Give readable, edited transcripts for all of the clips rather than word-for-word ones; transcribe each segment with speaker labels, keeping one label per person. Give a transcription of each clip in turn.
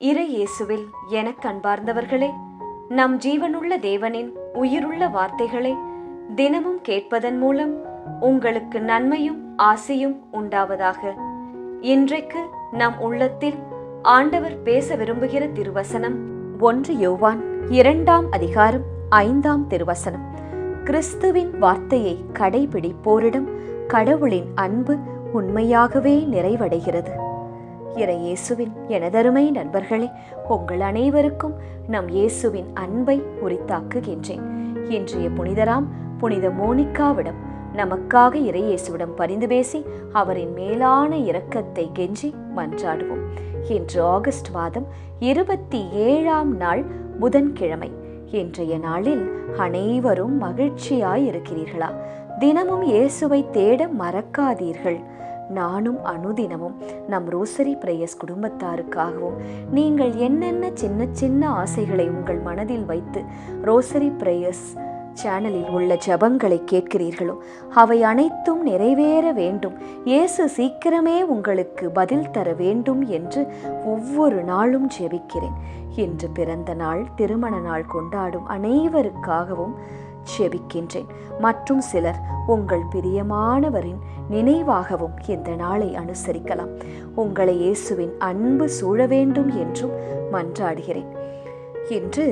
Speaker 1: இறை இயேசுவில் எனக் அன்பார்ந்தவர்களே, நம் ஜீவனுள்ள தேவனின் உயிருள்ள வார்த்தைகளை தினமும் கேட்பதன் மூலம் உங்களுக்கு நன்மையும் ஆசையும் உண்டாவதாக. இன்றைக்கு நம் உள்ளத்தில் ஆண்டவர் பேச விரும்புகிற திருவசனம் 1 யோவான் 2ஆம் அதிகாரம் 5ஆம் திருவசனம். கிறிஸ்துவின் வார்த்தையை கடைபிடிப்போரிடம் கடவுளின் அன்பு உண்மையாகவே நிறைவடைகிறது. இறை இயேசுவின் எனதருமை நண்பர்களே, உங்கள் அனைவருக்கும் நம் இயேசுவின் அன்பை உரித்தாக்குகின்றேன். இன்றைய புனிதராம் புனித மோனிகாவிடம் நமக்காக இறை இயேசுவிடம் பரிந்து பேசி அவரின் மேலான இரக்கத்தை கெஞ்சி மன்றாடுவோம். இன்று ஆகஸ்ட் மாதம் 27ஆம் நாள் புதன்கிழமை. இன்றைய நாளில் அனைவரும் மகிழ்ச்சியாய் இருக்கிறீர்களா? தினமும் இயேசுவை தேட மறக்காதீர்கள். நானும் அனுதினமும் நம் ரோசரி பிரேயர்ஸ் குடும்பத்தாருக்காகவும் நீங்கள் என்னென்ன சின்ன சின்ன ஆசைகளை உங்கள் மனதில் வைத்து ரோசரி பிரேயர்ஸ் சேனலில் உள்ள ஜபங்களை கேட்கிறீர்களோ அவை அனைத்தும் நிறைவேற வேண்டும், இயேசு சீக்கிரமே உங்களுக்கு பதில் தர வேண்டும் என்று ஒவ்வொரு நாளும் ஜெபிக்கிறேன். இன்று பிறந்த நாள், திருமண நாள் கொண்டாடும் அனைவருக்காகவும் ஜெபிக்கின்றேன். மற்றும் சிலர் உங்கள் பிரியமானவரின் நினைவாகவும் இந்த நாளை அனுசரிக்கலாம். உங்களை இயேசுவின் அன்பு சூழ வேண்டும் என்றும் மன்றாடுகிறேன். இன்று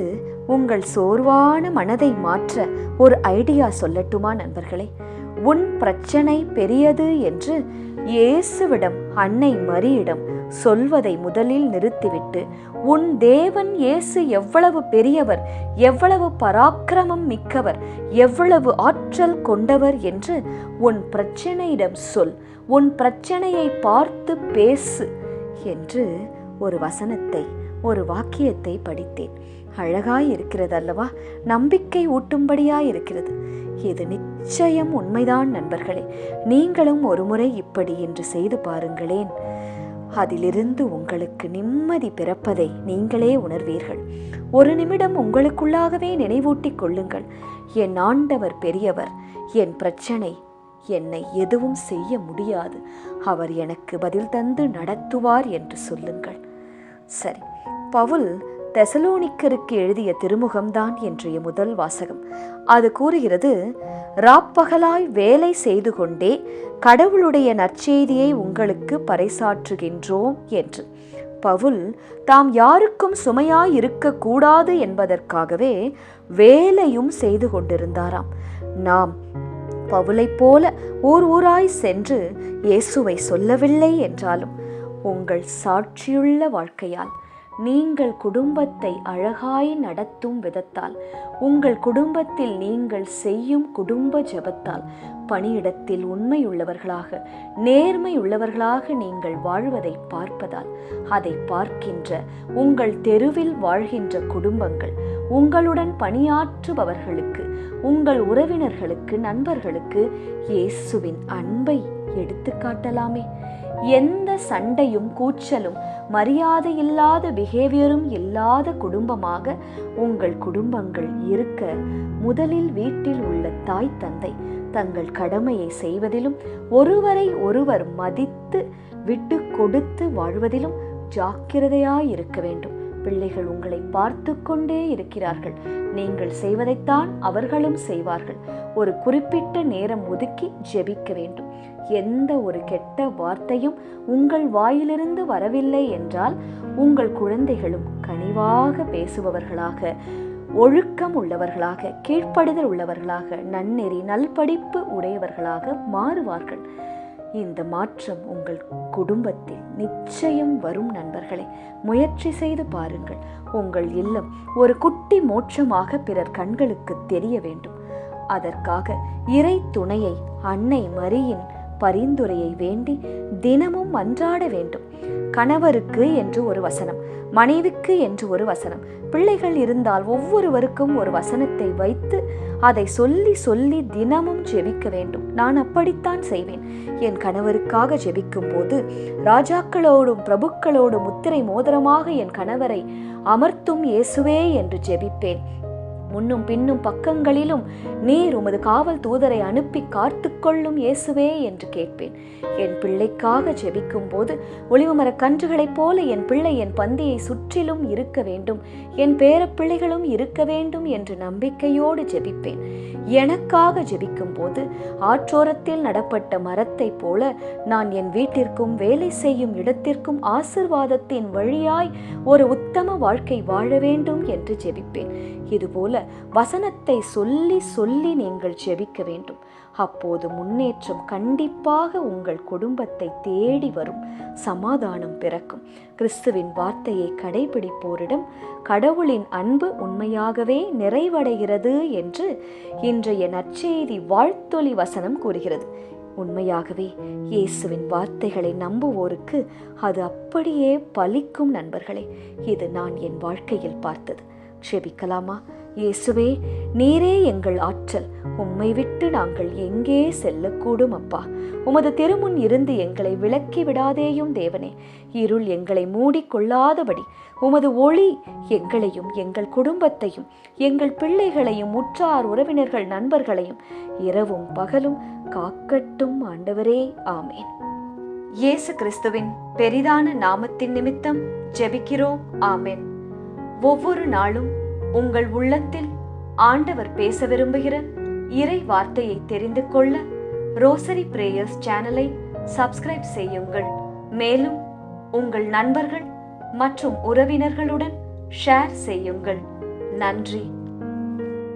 Speaker 1: உங்கள் சோர்வான மனதை மாற்ற ஒரு ஐடியா சொல்லட்டுமா நண்பர்களே? உன் பிரச்சனை பெரியது என்று இயேசுவிடம் அன்னை மரியிடம் சொல்வதை முதலில் நிறுத்திவிட்டு, உன் தேவன் இயேசு எவ்வளவு பெரியவர், எவ்வளவு பராக்கிரமம் மிக்கவர், எவ்வளவு ஆற்றல் கொண்டவர் என்று உன் பிரச்சனையிடம் சொல், உன் பிரச்சனையை பார்த்து பேசு என்று ஒரு வசனத்தை, ஒரு வாக்கியத்தை படித்தேன். அழகாய் இருக்கிறது அல்லவா? நம்பிக்கை ஊட்டும்படியாய் இருக்கிறது. இது நிச்சயம் உண்மைதான் நண்பர்களே. நீங்களும் ஒரு முறை இப்படி என்று செய்து பாருங்களேன். அதிலிருந்து உங்களுக்கு நிம்மதி பிறப்பதை நீங்களே உணர்வீர்கள். ஒரு நிமிடம் உங்களுக்குள்ளாகவே நினைவூட்டிக் கொள்ளுங்கள், என் ஆண்டவர் பெரியவர், என் பிரச்சனை என்னை எதுவும் செய்ய முடியாது, அவர் எனக்கு பதில் தந்து நடத்துவார் என்று சொல்லுங்கள். சரி, பவுல் தெசலோனிக்கருக்கு எழுதிய திருமுகம்தான் இன்றைய முதல் வாசகம். அது கூறுகிறது, ராப்பகலாய் வேலை செய்து கொண்டே கடவுளுடைய நற்செய்தியை உங்களுக்கு பறைசாற்றுகின்றோம் என்று. பவுல் தாம் யாருக்கும் சுமையாய் இருக்கக்கூடாது என்பதற்காகவே வேலையும் செய்து கொண்டிருந்தாராம். நாம் பவுலைப் போல ஊர் ஊராய் சென்று இயேசுவை சொல்லவில்லை என்றாலும் உங்கள் சாட்சியுள்ள வாழ்க்கையால், நீங்கள் குடும்பத்தை அழகாய் நடத்தும் விதத்தால், உங்கள் குடும்பத்தில் நீங்கள் செய்யும் குடும்ப ஜெபத்தால், பணியிடத்தில் உண்மையுள்ளவர்களாக நேர்மையுள்ளவர்களாக நீங்கள் வாழ்வதை பார்ப்பதால், அதை பார்க்கின்ற உங்கள் தெருவில் வாழ்கின்ற குடும்பங்கள், உங்களுடன் பணியாற்றுபவர்களுக்கு, உங்கள் உறவினர்களுக்கு, நண்பர்களுக்கு இயேசுவின் அன்பை எடுத்து காட்டலாமே. எந்த சண்டையும் கூச்சலும் மரியாதை இல்லாத பிஹேவியரும் இல்லாத குடும்பமாக உங்கள் குடும்பங்கள் இருக்க முதலில் வீட்டில் உள்ள தாய் தந்தை தங்கள் கடமையை செய்வதிலும், ஒருவரை ஒருவர் மதித்து விட்டு கொடுத்து வாழ்வதிலும் ஜாக்கிரதையாயிருக்க வேண்டும். பிள்ளைகள் உங்களை பார்த்து கொண்டே இருக்கிறார்கள். நீங்கள் செய்வதைத்தான் அவர்களும் செய்வார்கள். ஒரு குறிப்பிட்ட நேரம் ஒதுக்கி ஜெபிக்க வேண்டும். எந்த ஒரு கெட்ட வார்த்தையும் உங்கள் வாயிலிருந்து வரவில்லை என்றால் உங்கள் குழந்தைகளும் கனிவாக பேசுபவர்களாக, ஒழுக்கம் உள்ளவர்களாக, கீழ்ப்படிதல் உள்ளவர்களாக, நன்னெறி நல்படிப்பு உடையவர்களாக மாறுவார்கள். இந்த மாற்றம் உங்கள் குடும்பத்தில் நிச்சயம் வரும் நண்பர்களே. முயற்சி செய்து பாருங்கள். உங்கள் இல்லம் ஒரு குட்டி மோட்சமாக பிறர் கண்களுக்கு தெரிய வேண்டும். அதற்காக இறை துணையை, அன்னை மரியின் பரிந்துரையை வேண்டி தினமும் மன்றாட வேண்டும். கணவருக்கு என்று ஒரு வசனம், மனைவிக்கு என்று ஒரு வசனம், பிள்ளைகள் இருந்தால் ஒவ்வொருவருக்கும் ஒரு வசனத்தை வைத்து அதை சொல்லி சொல்லி தினமும் ஜெபிக்க வேண்டும். நான் அப்படித்தான் செய்வேன். என் கணவருக்காக ஜெபிக்கும் போது ராஜாக்களோடும் பிரபுக்களோடும் முத்திரை மோதிரமாக என் கணவரை அமர்த்தும் இயேசுவே என்று ஜெபிப்பேன். முன்னும் பின்னும் பக்கங்களிலும் நீர் உமது காவல் தூதரை அனுப்பி காத்துக்கொள்ளும் இயேசுவே என்று கேட்பேன். என் பிள்ளைக்காக ஜெபிக்கும் போது ஒளிவுமரக் கன்றுகளைப் போல என் பிள்ளை என் பந்தியை சுற்றிலும் இருக்க வேண்டும், என் பேரப்பிள்ளைகளும் இருக்க வேண்டும் என்று நம்பிக்கையோடு ஜெபிப்பேன். எனக்காக ஜெபிக்கும் போது ஆற்றோரத்தில் நடப்பட்ட மரத்தைப் போல நான் என் வீட்டிற்கும் வேலை செய்யும் இடத்திற்கும் ஆசீர்வாதத்தின் வழியாய் ஒரு உத்தம வாழ்க்கை வாழ வேண்டும் என்று ஜெபிப்பேன். இதுபோல வசனத்தை சொல்லி சொல்லி நீங்கள் ஜெபிக்க வேண்டும். அப்போது முன்னேற்றம் கண்டிப்பாக உங்கள் குடும்பத்தை தேடி வரும், சமாதானம் பிறக்கும். கிறிஸ்துவின் வார்த்தையை கடைபிடிப்போரிடம் கடவுளின் அன்பு உண்மையாகவே நிறைவடைகிறது என்று இன்றைய நற்செய்தி வாழ்த்தொலி வசனம் கூறுகிறது. உண்மையாகவே இயேசுவின் வார்த்தைகளை நம்புவோருக்கு அது அப்படியே பலிக்கும். நண்பர்களே, இது நான் என் வாழ்க்கையில் பார்த்தது. ஜெபிக்கலாமா? இயேசுவே, நீரே எங்கள் ஆற்றல். உம்மை விட்டு நாங்கள் எங்கே செல்லக்கூடும் அப்பா? உமது திருமுன் இருந்து எங்களை விலக்கி விடாதேயும் தேவனே. இருள் எங்களை மூடிக்கொள்ளாதபடி உமது ஒளி எங்களையும் எங்கள் குடும்பத்தையும் எங்கள் பிள்ளைகளையும் உற்றார் உறவினர்கள் நண்பர்களையும் இரவும் பகலும் காக்கட்டும் ஆண்டவரே. ஆமேன். இயேசு கிறிஸ்துவின் பெரிதான நாமத்தின் நிமித்தம் ஜெபிக்கிறோம். ஆமேன். ஒவ்வொரு நாளும் உங்கள் உள்ளத்தில் ஆண்டவர் பேச விரும்புகிற இறை வார்த்தையை தெரிந்து கொள்ள ரோசரி பிரேயர்ஸ் சேனலை சப்ஸ்கிரைப் செய்யுங்கள். மேலும் உங்கள் நண்பர்கள் மற்றும் உறவினர்களுடன் ஷேர் செய்யுங்கள். நன்றி.